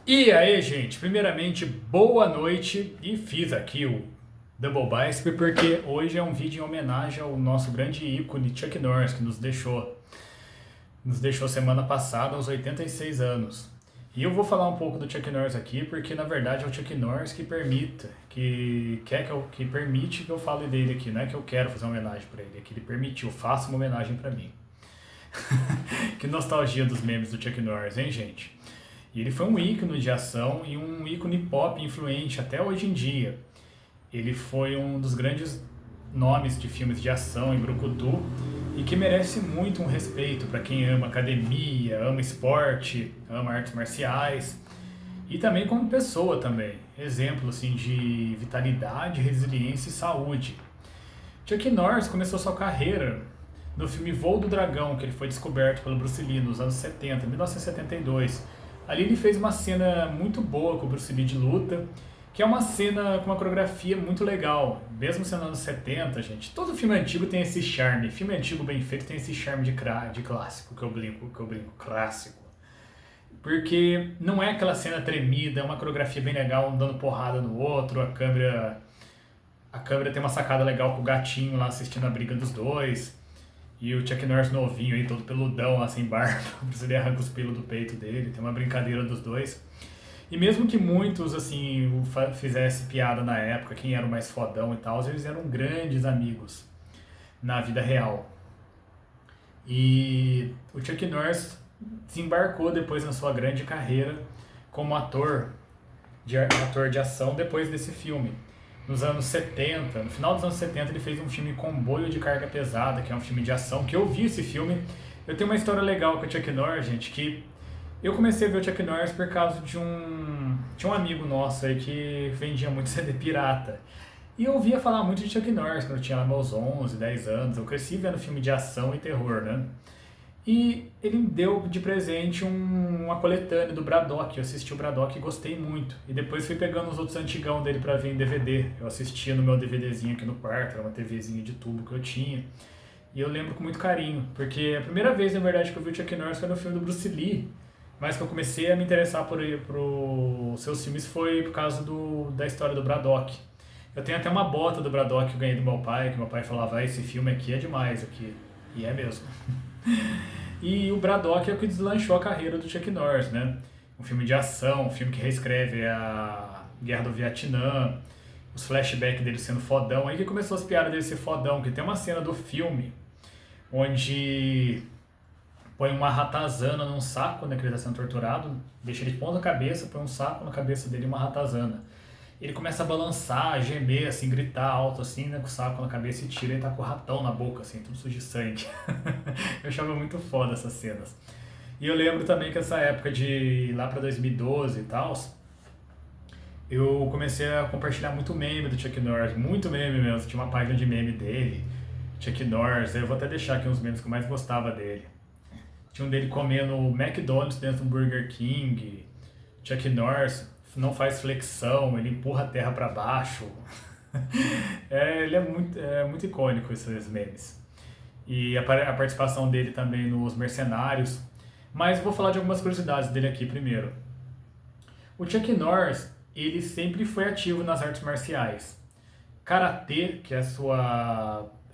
E aí, gente, primeiramente, boa noite. E fiz aqui o Double Biceps porque hoje é um vídeo em homenagem ao nosso grande ícone Chuck Norris, que nos deixou semana passada aos 86 anos. E eu vou falar um pouco do Chuck Norris aqui, porque na verdade é o Chuck Norris que permite que eu fale dele aqui. Não é que eu quero fazer uma homenagem para ele, é que ele permitiu, faça uma homenagem para mim. Que nostalgia dos memes do Chuck Norris, hein, gente? E ele foi um ícone de ação e um ícone pop influente até hoje em dia. Ele foi um dos grandes nomes de filmes de ação em brucutu e que merece muito um respeito para quem ama academia, ama esporte, ama artes marciais e também como pessoa também. Exemplo assim de vitalidade, resiliência e saúde. Chuck Norris começou sua carreira no filme Voo do Dragão, que ele foi descoberto pelo Bruce Lee nos anos 70, 1972. Ali ele fez uma cena muito boa com o Bruce Lee de luta, que é uma cena com uma coreografia muito legal. Mesmo sendo anos 70, gente, todo filme antigo tem esse charme. Filme antigo bem feito tem esse charme de clássico, que eu brinco, clássico. Porque não é aquela cena tremida, é uma coreografia bem legal, um dando porrada no outro, a câmera tem uma sacada legal com o gatinho lá assistindo a briga dos dois. E o Chuck Norris novinho aí, todo peludão lá, sem barba, ele arranca os pelos do peito dele, tem uma brincadeira dos dois. E mesmo que muitos, assim, fizesse piada na época, quem era o mais fodão e tal, eles eram grandes amigos na vida real. E o Chuck Norris desembarcou depois na sua grande carreira como ator de ação depois desse filme. Nos anos 70, no final dos anos 70, ele fez um filme Comboio de Carga Pesada, que é um filme de ação, que eu vi esse filme. Eu tenho uma história legal com o Chuck Norris, gente, que eu comecei a ver o Chuck Norris por causa de um amigo nosso aí que vendia muito CD pirata. E eu ouvia falar muito de Chuck Norris quando eu tinha lá meus 11, 10 anos. Eu cresci vendo filme de ação e terror, né? E ele me deu de presente uma coletânea do Braddock. Eu assisti o Braddock e gostei muito. E depois fui pegando os outros antigão dele pra ver em DVD. Eu assistia no meu DVDzinho aqui no quarto, era uma TVzinha de tubo que eu tinha. E eu lembro com muito carinho, porque a primeira vez, na verdade, que eu vi o Chuck Norris foi no filme do Bruce Lee. Mas que eu comecei a me interessar por seus filmes foi por causa da história do Braddock. Eu tenho até uma bota do Braddock que eu ganhei do meu pai, que meu pai falava, esse filme aqui é demais, aqui. E é mesmo. E o Braddock é o que deslanchou a carreira do Chuck Norris, né? Um filme de ação, um filme que reescreve a Guerra do Vietnã, os flashbacks dele sendo fodão. Aí que começou as piadas dele ser fodão, que tem uma cena do filme onde põe uma ratazana num saco, né, que ele está sendo torturado, deixa ele de ponta cabeça, põe um saco na cabeça dele e uma ratazana. Ele começa a balançar, gemer, assim, gritar alto, assim, né, com o saco na cabeça e tira e tá com o ratão na boca, assim, tudo sujo de sangue. Eu achava muito foda essas cenas. E eu lembro também que essa época de lá pra 2012 e tal, eu comecei a compartilhar muito meme do Chuck Norris, muito meme mesmo, tinha uma página de meme dele, Chuck Norris, eu vou até deixar aqui uns memes que eu mais gostava dele. Tinha um dele comendo McDonald's dentro do Burger King, Chuck Norris não faz flexão, ele empurra a terra para baixo. Ele é muito icônico esses memes. E a participação dele também nos Mercenários. Mas vou falar de algumas curiosidades dele aqui primeiro. O Chuck Norris, ele sempre foi ativo nas artes marciais. Karatê, que é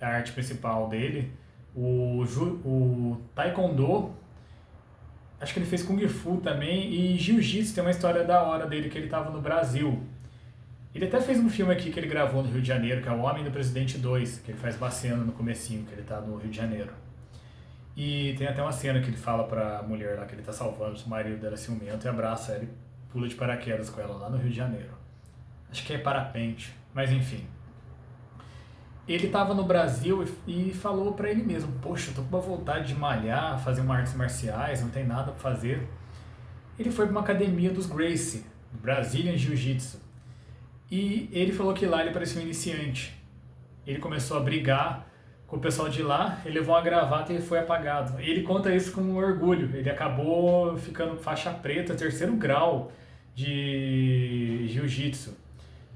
a arte principal dele, o Taekwondo, acho que ele fez Kung Fu também, e Jiu-Jitsu tem uma história da hora dele, que ele estava no Brasil. Ele até fez um filme aqui que ele gravou no Rio de Janeiro, que é O Homem do Presidente 2, que ele faz uma cena no comecinho, que ele tá no Rio de Janeiro. E tem até uma cena que ele fala pra mulher lá que ele tá salvando, o marido dela é ciumento, e abraça ela e pula de paraquedas com ela lá no Rio de Janeiro. Acho que é parapente, mas enfim. Ele estava no Brasil e falou pra ele mesmo, poxa, eu tô com uma vontade de malhar, fazer uma artes marciais, não tem nada pra fazer. Ele foi pra uma academia dos Gracie, Brazilian Jiu-Jitsu. E ele falou que lá ele parecia um iniciante. Ele começou a brigar com o pessoal de lá, ele levou uma gravata e foi apagado. E ele conta isso com orgulho. Ele acabou ficando faixa preta, terceiro grau de Jiu-Jitsu.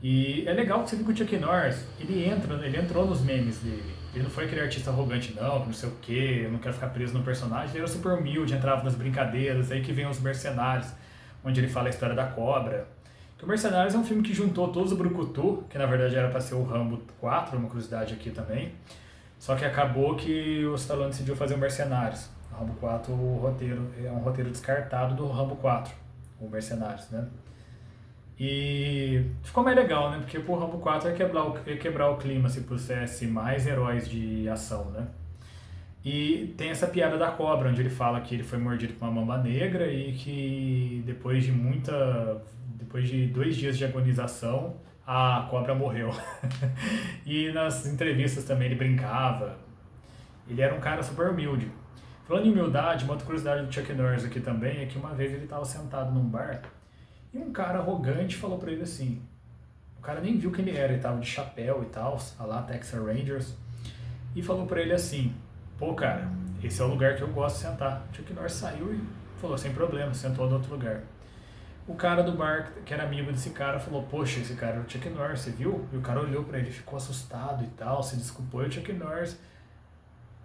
E é legal que você viu que o Chuck Norris, ele entrou nos memes dele. Ele não foi aquele artista arrogante, não sei o que, eu não quero ficar preso no personagem. Ele era super humilde, entrava nas brincadeiras, aí que vem os mercenários. onde ele fala a história da cobra. Que o Mercenários é um filme que juntou todos o brucutu, que na verdade era para ser o Rambo 4, uma curiosidade aqui também. Só que acabou que o Stallone decidiu fazer o Mercenários. O Rambo 4, o roteiro, é um roteiro descartado do Rambo 4, o Mercenários, né? E ficou mais legal, né? Porque o Rambo 4 ia quebrar o clima se pusesse mais heróis de ação, né? E tem essa piada da cobra, onde ele fala que ele foi mordido por uma mamba negra e que depois de 2 dias de agonização, a cobra morreu. E nas entrevistas também ele brincava. Ele era um cara super humilde. Falando em humildade, uma outra curiosidade do Chuck Norris aqui também é que uma vez ele estava sentado num bar e um cara arrogante falou pra ele assim, o cara nem viu quem ele era, ele tava de chapéu e tal, a lá Texas Rangers, e falou pra ele assim, pô cara, esse é o lugar que eu gosto de sentar. O Chuck Norris saiu e falou, sem problema, sentou no outro lugar. O cara do bar, que era amigo desse cara, falou, poxa, esse cara é o Chuck Norris, você viu? E o cara olhou pra ele, ficou assustado e tal, se desculpou, e o Chuck Norris...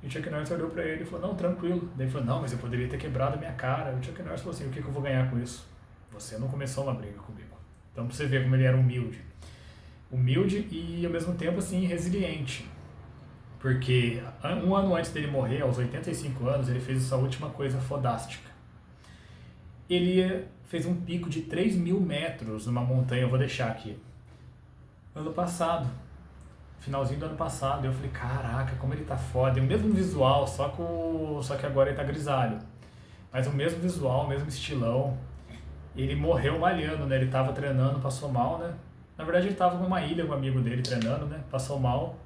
E o Chuck Norris olhou pra ele e falou, não, tranquilo. Daí ele falou, não, mas eu poderia ter quebrado a minha cara. E o Chuck Norris falou assim, o que eu vou ganhar com isso? Você não começou uma briga comigo. Então pra você ver como ele era humilde. Humilde e ao mesmo tempo assim, resiliente. Porque um ano antes dele morrer, aos 85 anos, ele fez essa última coisa fodástica. Ele fez um pico de 3.000 metros numa montanha, eu vou deixar aqui. Ano passado. Finalzinho do ano passado, eu falei, caraca, como ele tá foda, e o mesmo visual, só que agora ele tá grisalho, mas o mesmo visual, o mesmo estilão. Ele morreu malhando, né, ele tava treinando, passou mal, né, na verdade ele tava numa ilha com um amigo dele treinando, né, passou mal,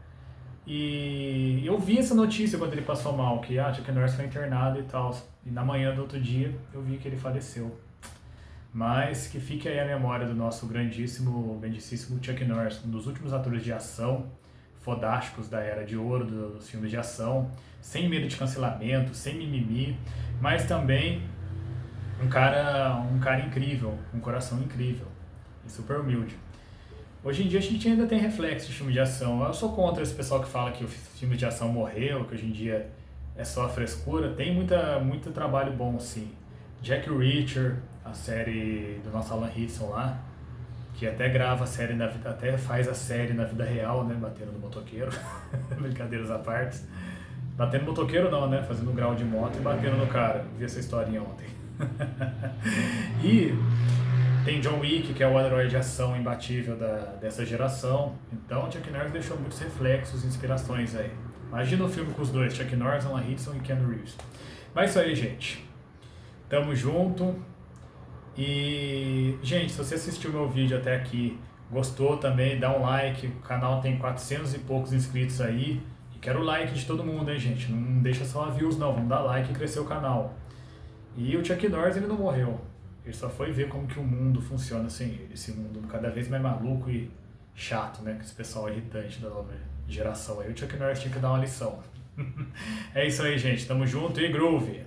e eu vi essa notícia quando ele passou mal, que Chuck Norris foi internado e tal, e na manhã do outro dia eu vi que ele faleceu. Mas que fique aí a memória do nosso grandíssimo Chuck Norris, um dos últimos atores de ação fodásticos da era de ouro dos filmes de ação, sem medo de cancelamento, sem mimimi, mas também um cara incrível, um coração incrível e super humilde. Hoje em dia a gente ainda tem reflexo de filme de ação. Eu sou contra esse pessoal que fala que o filme de ação morreu, que hoje em dia é só frescura. Tem muito trabalho bom, sim. Jack Reacher, a série do nosso Alan Ritson lá, que até grava a série até faz a série na vida real, né, batendo no motoqueiro, brincadeiras à parte. Batendo no motoqueiro não, né, fazendo um grau de moto e batendo no cara, vi essa historinha ontem. E tem John Wick, que é o herói de ação imbatível dessa geração, então Chuck Norris deixou muitos reflexos e inspirações aí. Imagina o filme com os dois, Chuck Norris, Alan Ritson e Keanu Reeves. Mas isso aí, gente. Tamo junto. E, gente, se você assistiu meu vídeo até aqui, gostou também, dá um like. O canal tem 400 e poucos inscritos aí. E quero o like de todo mundo, hein, gente? Não deixa só views, não. Vamos dar like e crescer o canal. E o Chuck Norris, ele não morreu. Ele só foi ver como que o mundo funciona sem ele. Esse mundo cada vez mais maluco e chato, né? Com esse pessoal irritante da nova geração aí. O Chuck Norris tinha que dar uma lição. É isso aí, gente. Tamo junto e groove!